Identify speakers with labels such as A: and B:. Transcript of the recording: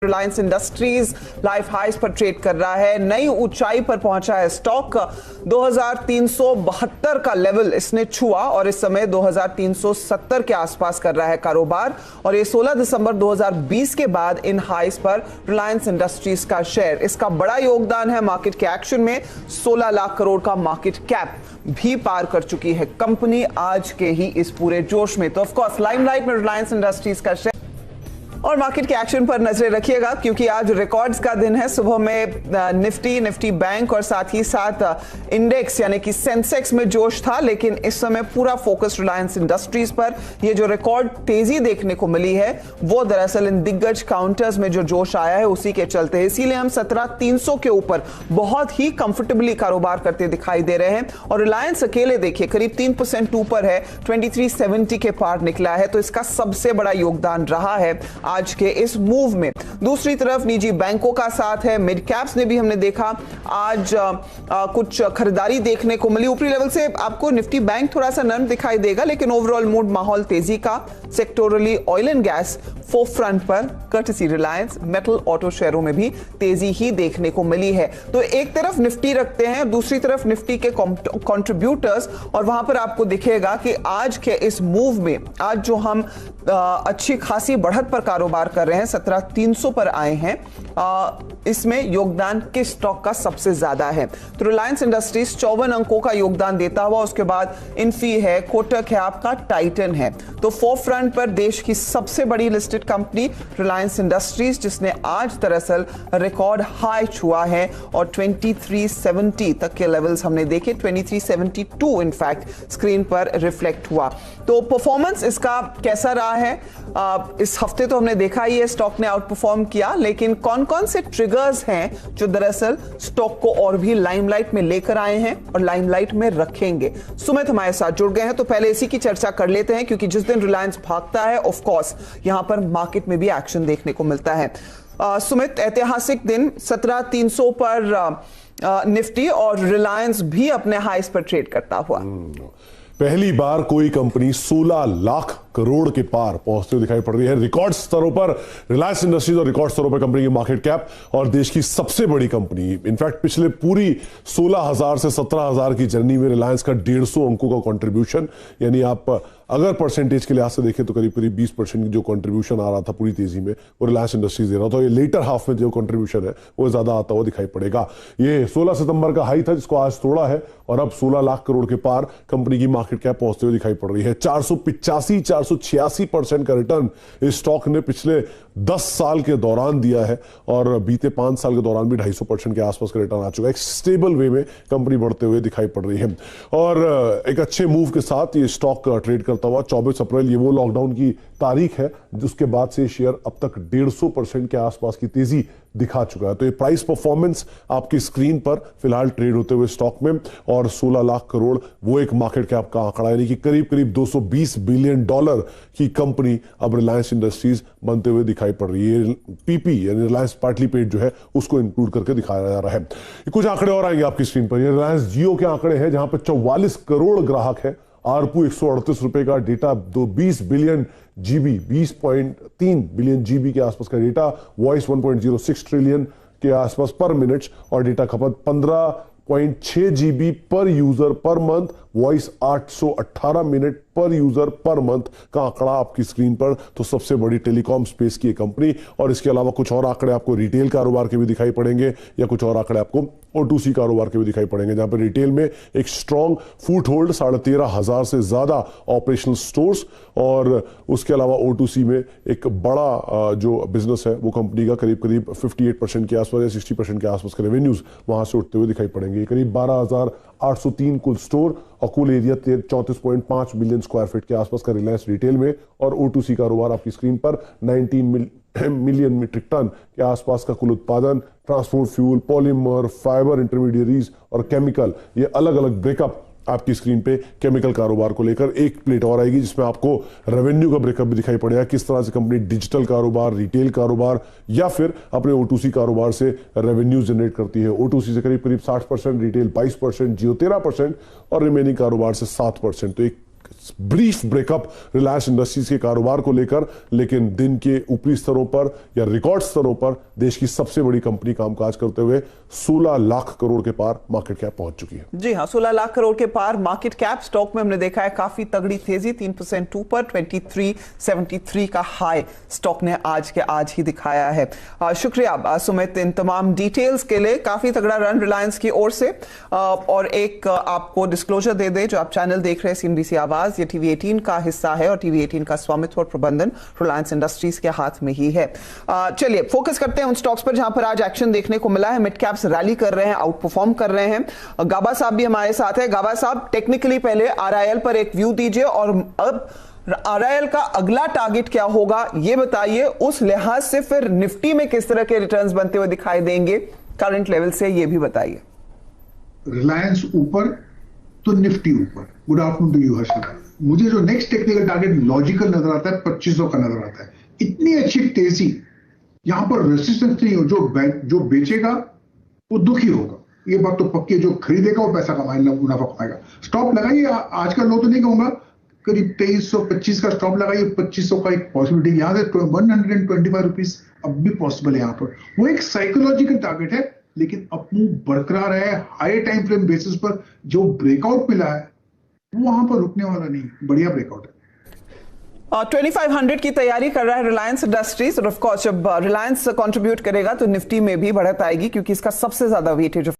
A: Reliance industries life हाइस पर trade कर रहा है, नई ऊंचाई पर पहुंचा है स्टॉक। 2372 का लेवल इसने छुआ और इस समय 2370 के आसपास कर रहा है कारोबार। और ये 16 दिसंबर 2020 के बाद इन हाइस पर रिलायंस इंडस्ट्रीज का शेयर, इसका बड़ा योगदान है मार्केट के एक्शन में। 16 लाख करोड़ का मार्केट कैप भी पार कर चुकी है कंपनी आज के ही इस पूरे जोश में। तो ऑफ कोर्स लाइमलाइट में रिलायंस इंडस्ट्रीज का शेयर। और मार्केट के एक्शन पर नजरें रखिएगा क्योंकि आज रिकॉर्ड्स का दिन है। सुबह में निफ्टी बैंक और साथ ही साथ इंडेक्स यानी कि सेंसेक्स में जोश था, लेकिन इस समय पूरा फोकस रिलायंस इंडस्ट्रीज पर। ये जो रिकॉर्ड तेजी देखने को मिली है वो दरअसल इन दिग्गज काउंटर्स में जो जोश आया है उसी के चलते है। इसीलिए हम 17,300 के ऊपर बहुत ही कंफर्टेबली कारोबार करते दिखाई दे रहे हैं। और रिलायंस अकेले देखिए करीब 3% ऊपर है, 2370 के पार निकला है, तो इसका सबसे बड़ा योगदान रहा है आज के इस मूव में। दूसरी तरफ निजी बैंकों का साथ है, मिड कैप्स ने भी हमने देखा आज कुछ खरीदारी देखने को मिली। ऊपरी लेवल से आपको निफ्टी बैंक थोड़ा सा नर्म दिखाई देगा, लेकिन ओवरऑल मूड माहौल तेजी का। Sectorally oil and gas forefront पर कर्टसी रिलायंस, मेटल, ऑटो शेयरों में भी तेजी ही देखने को मिली है। तो एक तरफ निफ्टी रखते हैं, दूसरी तरफ निफ्टी के कंट्रीब्यूटर्स, और वहां पर आपको दिखेगा कि आज के इस मूव में आज जो हम अच्छी खासी बढ़त पर कारोबार कर रहे हैं, 17,300 पर आए हैं, इसमें योगदान किस स्टॉक का सबसे ज्यादा है? तो रिलायंस इंडस्ट्रीज 54 अंकों का योगदान देता हुआ, उसके बाद इन्फी है, कोटक है, आपका टाइटन है। तो फोर फ्रंट पर देश की सबसे बड़ी लिस्टेड कंपनी रिलायंस इंडस्ट्रीज, जिसने आज दरअसल रिकॉर्ड हाई छुआ है और 2370 तक के लेवल्स हमने देखे, 2372 इनफैक्ट स्क्रीन पर रिफ्लेक्ट हुआ। तो परफॉर्मेंस इसका कैसा रहा है? इस हफ्ते तो हमने देखा ही है स्टॉक ने आउट परफॉर्म किया, लेकिन कौन कौन से ट्रिगर्स हैं जो दरअसल स्टॉक को और भी लाइमलाइट में लेकर आए हैं और लाइमलाइट में रखेंगे? सुमित हमारे साथ जुड़ गए हैं, तो पहले इसी की चर्चा कर लेते हैं क्योंकि जिस दिन रिलायंस भागता है ऑफ कोर्स यहां पर मार्केट में भी एक्शन देखने को मिलता है। सुमित, ऐतिहासिक दिन, 17,300 पर निफ्टी और रिलायंस भी अपने हाईस पर ट्रेड करता हुआ।
B: पहली बार कोई कंपनी 16 लाख करोड़ के पार पहुंचते हुए दिखाई पड़ रही है। रिकॉर्ड स्तरों पर रिलायंस इंडस्ट्रीज और रिकॉर्ड स्तरों पर कंपनी की मार्केट कैप और देश की सबसे बड़ी कंपनी। इनफैक्ट पिछले पूरी 16,000 से 17,000 की जर्नी में रिलायंस का 150 अंकों का कंट्रीब्यूशन, यानी आप अगर परसेंटेज के लिहाज से देखें तो करीब करीब 20% जो कंट्रीब्यूशन आ रहा था पूरी तेजी में वो रिलायंस इंडस्ट्रीज दे रहा था। ये लेटर हाफ में जो कंट्रीब्यूशन है वो ज्यादा आता हुआ दिखाई पड़ेगा। ये 16 सितंबर का हाई था जिसको आज तोड़ा है और अब 16 लाख करोड़ के पार कंपनी की मार्केट कैप पहुंचते हुए दिखाई पड़ रही है। 485% का रिटर्न इस स्टॉक ने पिछले 10 साल के दौरान दिया है और बीते 5 साल के दौरान भी 250% के आसपास का रिटर्न आ चुका है। एक स्टेबल वे में कंपनी बढ़ते हुए दिखाई पड़ रही है और एक अच्छे मूव के साथ ये स्टॉक ट्रेड करता हुआ 24 अप्रैल, ये वो लॉकडाउन की तारीख है जिसके बाद से शेयर अब तक 150% के आसपास की तेजी दिखा चुका है। तो ये प्राइस परफॉर्मेंस आपकी स्क्रीन पर फिलहाल ट्रेड होते हुए स्टॉक में, और 16 लाख करोड़ वो एक मार्केट कैप का आंकड़ा, यानी कि करीब करीब $220 बिलियन की कंपनी अब रिलायंस इंडस्ट्रीज बनते हुए दिखाई पड़ रही है। पीपी यानी रिलायंस पार्टली पेड जो है उसको इंक्लूड करके दिखाया जा रहा है। कुछ आंकड़े और आएंगे आपकी स्क्रीन पर। ये रिलायंस जियो के आंकड़े हैं जहां पर 44 करोड़ ग्राहक है, आरपू 138 रुपए का, data 20 billion GB, 20.3 billion GB के आसपास का डेटा, वॉइस 1.06 ट्रिलियन के आसपास पर मिनट और डेटा खपत 15.6 जीबी पर user per month, voice 818 minute पर यूजर पर मंथ का आंकड़ा आपकी स्क्रीन पर। तो सबसे बड़ी टेलीकॉम स्पेस की कंपनी। और इसके अलावा कुछ और आंकड़े आपको रिटेल कारोबार के भी दिखाई पड़ेंगे या कुछ और आंकड़े आपको O2C कारोबार के भी दिखाई पड़ेंगे, जहां पर रिटेल में एक स्ट्रॉन्ग फुट होल्ड, 13,500 से ज्यादा ऑपरेशनल स्टोर्स, और उसके अलावा O2C में एक बड़ा जो बिजनेस है वो कंपनी का करीब करीब 58% के आसपास या 60% के आसपास के रेवेन्यूज वहां से उठते हुए दिखाई पड़ेंगे। करीब 12,803 कुल स्टोर और कुल एरिया 34.5 मिलियन स्क्वायर फीट के आसपास का रिलायंस रिटेल में, और O2C कारोबार आपकी स्क्रीन पर 19 मिलियन मीट्रिक टन के आसपास का कुल उत्पादन, ट्रांसपोर्ट फ्यूल, पॉलीमर, फाइबर इंटरमीडिएरीज और केमिकल, ये अलग अलग ब्रेकअप आपकी स्क्रीन पे केमिकल कारोबार को लेकर। एक प्लेट और आएगी जिसमें आपको रेवेन्यू का ब्रेकअप भी दिखाई पड़ेगा, किस तरह से कंपनी डिजिटल कारोबार, रिटेल कारोबार या फिर अपने O2C कारोबार से रेवेन्यू जनरेट करती है। O2C से करीब करीब 60%, रिटेल 22%, जियो 13% और रिमेनिंग कारोबार से 7%। तो एक ब्रीफ ब्रेकअप रिलायंस इंडस्ट्रीज के कारोबार को लेकर, लेकिन दिन के ऊपरी स्तरों पर या रिकॉर्ड स्तरों पर देश की सबसे बड़ी कंपनी कामकाज करते हुए 16 लाख करोड़ के पार मार्केट कैप पहुंच चुकी है।
A: जी हां, 16 लाख करोड़ के पार मार्केट कैप। स्टॉक में हमने देखा है काफी तगड़ी तेजी, 3% ऊपर, 2373 का हाई स्टॉक ने आज के आज ही दिखाया है। शुक्रिया सुमित इन तमाम डिटेल्स के लिए। काफी तगड़ा रन रिलायंस की ओर से। और एक आपको डिस्क्लोजर दे दे, जो आप चैनल देख रहे हैं CNBC आवाज, ये टीवी 18 का हिस्सा है और टीवी 18 का स्वामित्व और प्रबंधन रिलायंस इंडस्ट्रीज के हाथ में ही है। चलिए फोकस करते हैं उन स्टॉक्स पर जहां पर आज एक्शन देखने को मिला है। मिड कैप्स रैली कर रहे हैं, आउट परफॉर्म कर रहे हैं। गाबा साहब भी हमारे साथ है। गाबा साहब, टेक्निकली पहले RIL पर एक व्यू दीजिए और अब RIL का अगला टारगेट क्या होगा ये बताइए। उस लिहाज से फिर निफ्टी में किस तरह के रिटर्न्स बनते हुए दिखाई देंगे करंट लेवल से, ये भी बताइए।
C: रिलायंस ऊपर तो निफ्टी ऊपर। Good afternoon to you Harshad. मुझे जो नेक्स्ट टेक्निकल टारगेट लॉजिकल नजर आता है 2500 का नजर आता है। इतनी अच्छी तेजी, यहां पर रेसिस्टेंस नहीं हो। जो बेचेगा वो दुखी होगा, ये बात तो पक्की है। जो खरीदेगा वो पैसा कमाएगा, मुनाफा कमाएगा। स्टॉप लगाइए, आज का लो तो नहीं कहूंगा, करीब 2325 का स्टॉप लगाइए। 2500 का एक पॉसिबिलिटी, यहां से 125 रुपीज अब भी पॉसिबल है। यहां पर वो एक साइकोलॉजिकल टारगेट है, लेकिन अपनी बरकरार है। हाई टाइम फ्रेम बेसिस पर जो ब्रेकआउट मिला है वो वहां पर रुकने वाला नहीं, बढ़िया ब्रेकआउट है।
A: 2500 की तैयारी कर रहा है रिलायंस इंडस्ट्रीज और ऑफ कोर्स जब रिलायंस कंट्रीब्यूट करेगा तो निफ्टी में भी बढ़त आएगी, क्योंकि इसका सबसे ज्यादा वेटेज